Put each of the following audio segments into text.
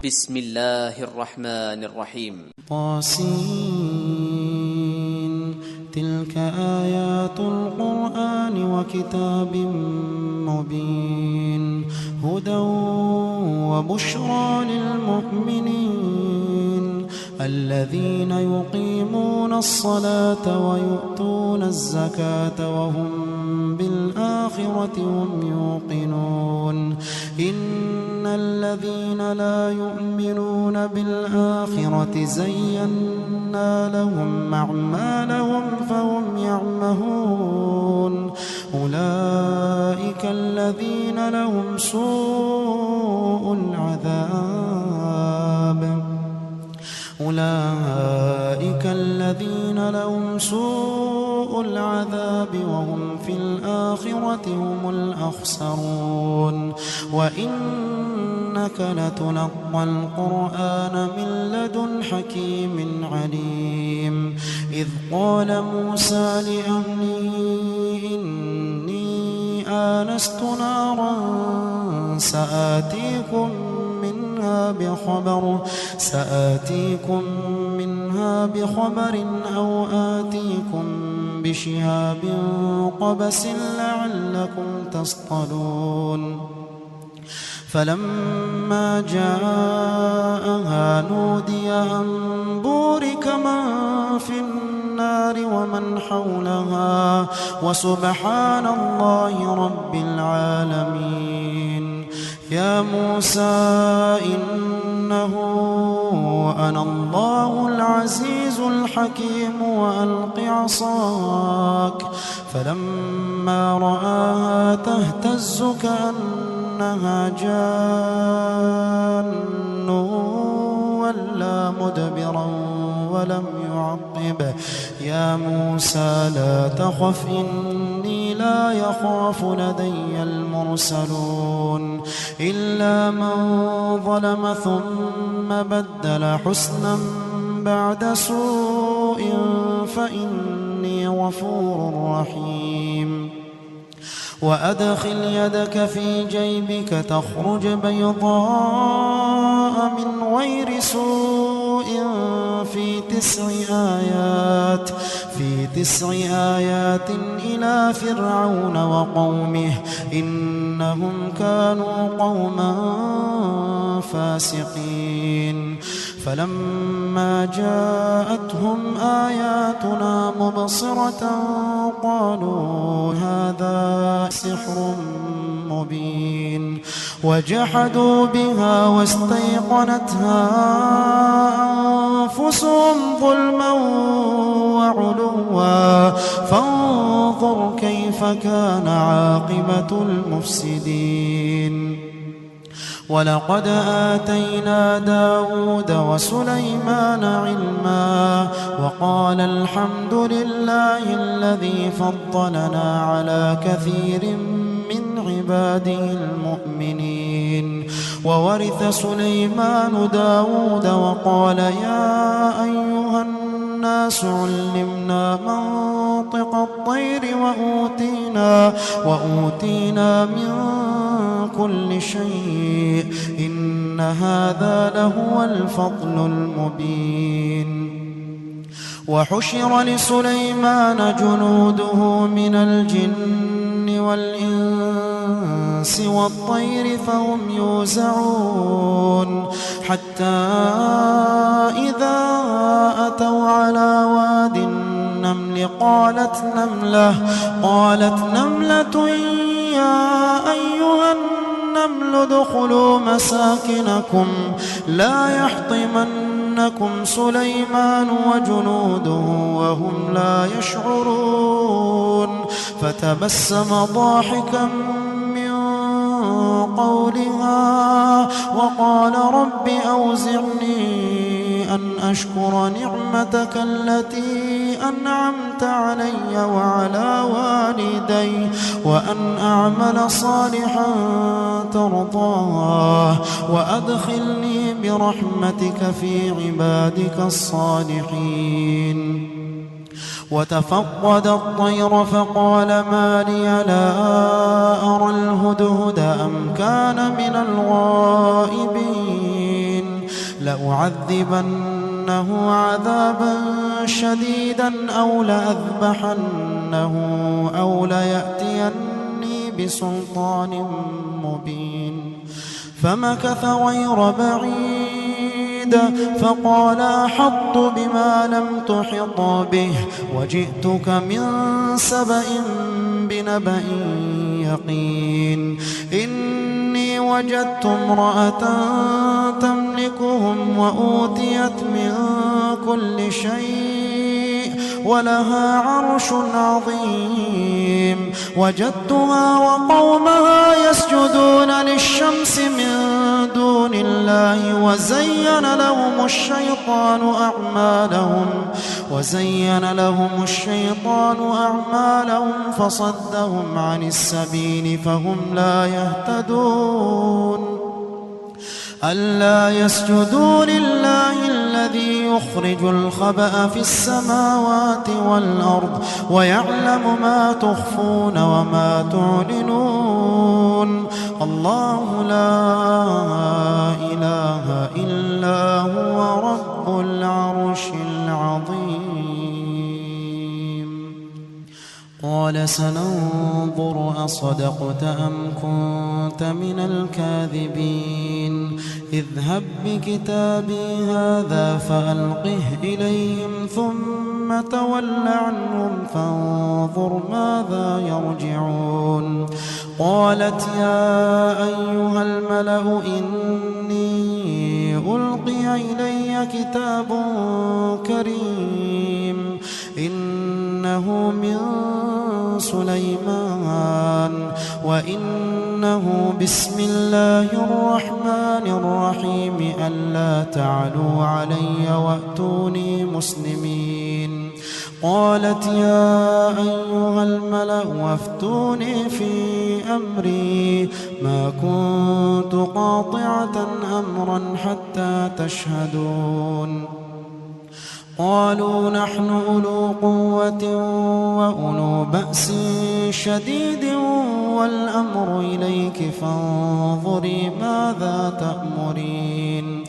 بسم الله الرحمن الرحيم. طاسين. تلك آيات القرآن وكتاب مبين هدى وبشرى للمؤمنين الذين يقيمون الصلاة ويؤتون الزكاة وهم بالآخرة هم يوقنون إن الذين لا يؤمنون بالآخرة زينا لهم أعمالهم فهم يعمهون أولئك الذين لهم سوء العذاب وهم في الآخرة هم الأخسرون وإنك لتلقى القرآن من لدن حكيم عليم إذ قال موسى لأهله إني آنست نارا سآتيكم منها بخبر أو آتيكم بشهاب قبس لعلكم تصطلون فلما جاءها نودي أن بورك من في النار ومن حولها وسبحان الله رب العالمين يا موسى إنه أنا الله العزيز الحكيم وألق عصاك فلما رآها تهتز كأنها جان ولا مدبرا ولم يعقب يا موسى لا تخف إني لا يخاف لدي المرسلون إلا من ظلم ثم بدل حسنا بعد سوء فإني غفور رحيم وأدخل يدك في جيبك تخرج بيضاء من غير سوء في 9 آيات إلى فرعون وقومه إنهم كانوا قوما فاسقين فلما جاءتهم آياتنا مبصرة قالوا هذا سحر مبين وجحدوا بها واستيقنتها أنفسهم ظلما وعلوا فانظر كيف كان عاقبة المفسدين ولقد آتينا داود وسليمان علما وقال الحمد لله الذي فضلنا على كثير من عباده المؤمنين وورث سليمان داود وقال يا أيها الناس علمنا منطق الطير وأوتينا من كل شيء إن هذا لهو الفضل المبين وحشر لسليمان جنوده من الجن والإنس والطير فهم يوزعون حتى إذا أتوا على واد النمل قالت نملة يا أيها النمل ادخلوا مساكنكم لا يحطمنكم سليمان وجنوده وهم لا يشعرون فتبسم ضاحكا من قولها وقال رب أوزعني أن أشكر نعمتك التي أنعمت علي وعلى والدي وأن أعمل صالحا ترضاه وأدخلني برحمتك في عبادك الصالحين وتفقد الطير فقال ما لي لا أرى الهدهد أم كان من الغائبين لأعذبنه عذابا شديدا أو لأذبحنه أو ليأتيني بسلطان مبين. فمكث غير بعيد فقال أحطت بما لم تحط به وجئتك من سبأ بنبأ يقين. إني وجدت امرأة تملكهم وأوتيت من كل شيء ولها عرش عظيم. وجدتها وقومها يسجدون للشمس من دون الله وزين لهم الشيطان أعمالهم فصدهم عن السبيل فهم لا يهتدون. ألا يسجدوا لله الذي يخرج الخبأ في السماوات والأرض ويعلم ما تخفون وما تعلنون. الله لا إله إلا هو رب العرش العظيم. قال سننظر أصدقت أم كنت من الكاذبين. اذهب بكتابي هذا فألقه إليهم ثم تول عنهم فانظر ماذا يرجعون. قالت يا أيها الملأ إني ألقي إلي كتاب كريم إنه من سليمان وإنه بسم الله الرحمن الرحيم ألا تعلوا علي وأتوني مسلمين. قالت يا أيها الملأ وافتوني في أمري ما كنت قاطعة أمرا حتى تشهدون. قالوا نحن أولو قوة وأولو بأس شديد والأمر إليك فانظري ماذا تأمرين.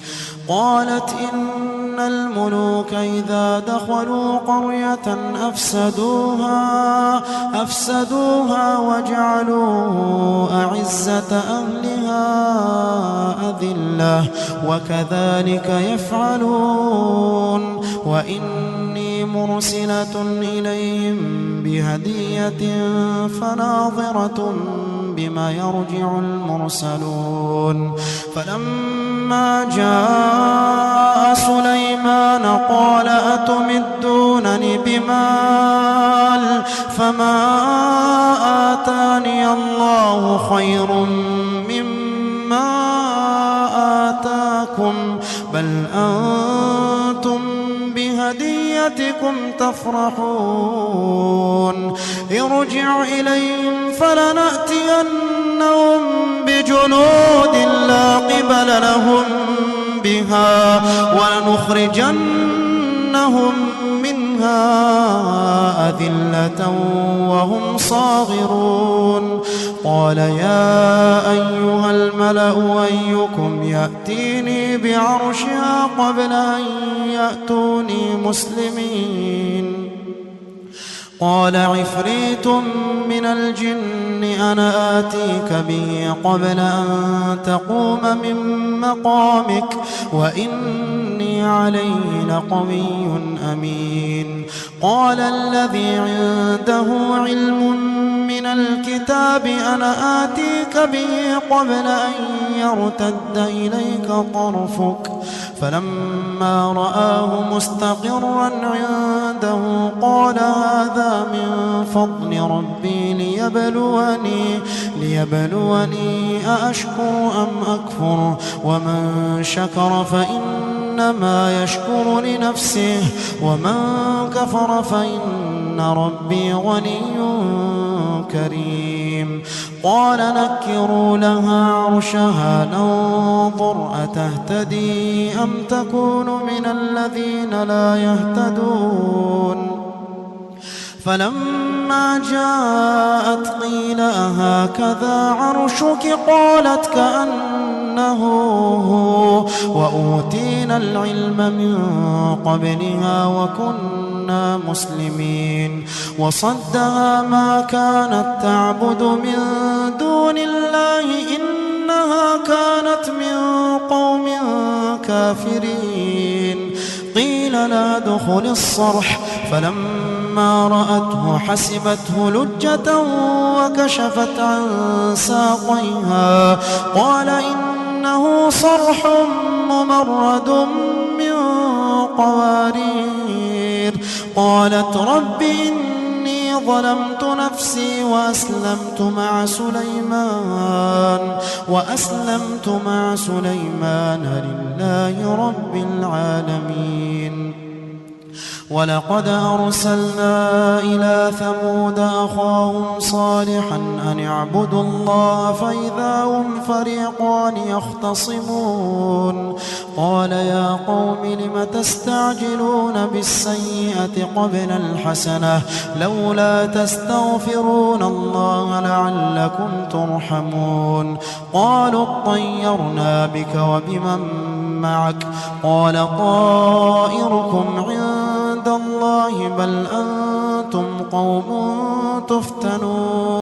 قالت إن الملوك إذا دخلوا قرية أفسدوها وجعلوا أعزة أهلها أذلة وكذلك يفعلون. وإني مرسلة إليهم بهدية فناظرة بما يرجع المرسلون. فلما جاء سليمان قال أتمدونني بمال فما آتاني الله خير مما آتاكم بل أنتم بهديتكم تفرحون. ارجع إليهم فلنأتينهم بجنود لا قبل لهم بها ولنخرجنهم منها أذلة وهم صاغرون. قال يا أيها الملأ أيكم يأتيني بعرشها قبل أن يأتوني مسلمين. قال عفريت من الجن أنا آتيك به قبل أن تقوم من مقامك وإني عليه لقوي أمين. قال الذي عنده علم من الكتاب أنا آتيك به قبل أن يرتد إليك طرفك فلما رآه مستقرا عنده قال هذا من فضل ربي ليبلوني أأشكر أم أكفر ومن شكر فإنما يشكر لنفسه ومن كفر فإن ربي غني كريم. قال نكروا لها عرشها ننظر أتهتدي أم تكون من الذين لا يهتدون. فلما جاءت قيل أهكذا عرشك قالت كأنه أنه هو وأوتينا العلم من قبلها وكنا مسلمين وصدها ما كانت تعبد من دون الله إنها كانت من قوم كافرين قيل لا ادخل الصرح فلما رأته حسبته لجة وكشفت عن ساقيها قال إنه صرح ممرد من قوارير قالت رب إني ظلمت نفسي وأسلمت مع سليمان لله رب العالمين ولقد أرسلنا إلى ثمود أخاهم صالحا أن اعبدوا الله فإذا هم فريقان يختصمون قال يا قوم لم تستعجلون بالسيئة قبل الحسنة لولا تستغفرون الله لعلكم ترحمون قالوا اطيرنا بك وبمن معك قال طائركم عند الله بل أنتم قوم تفتنون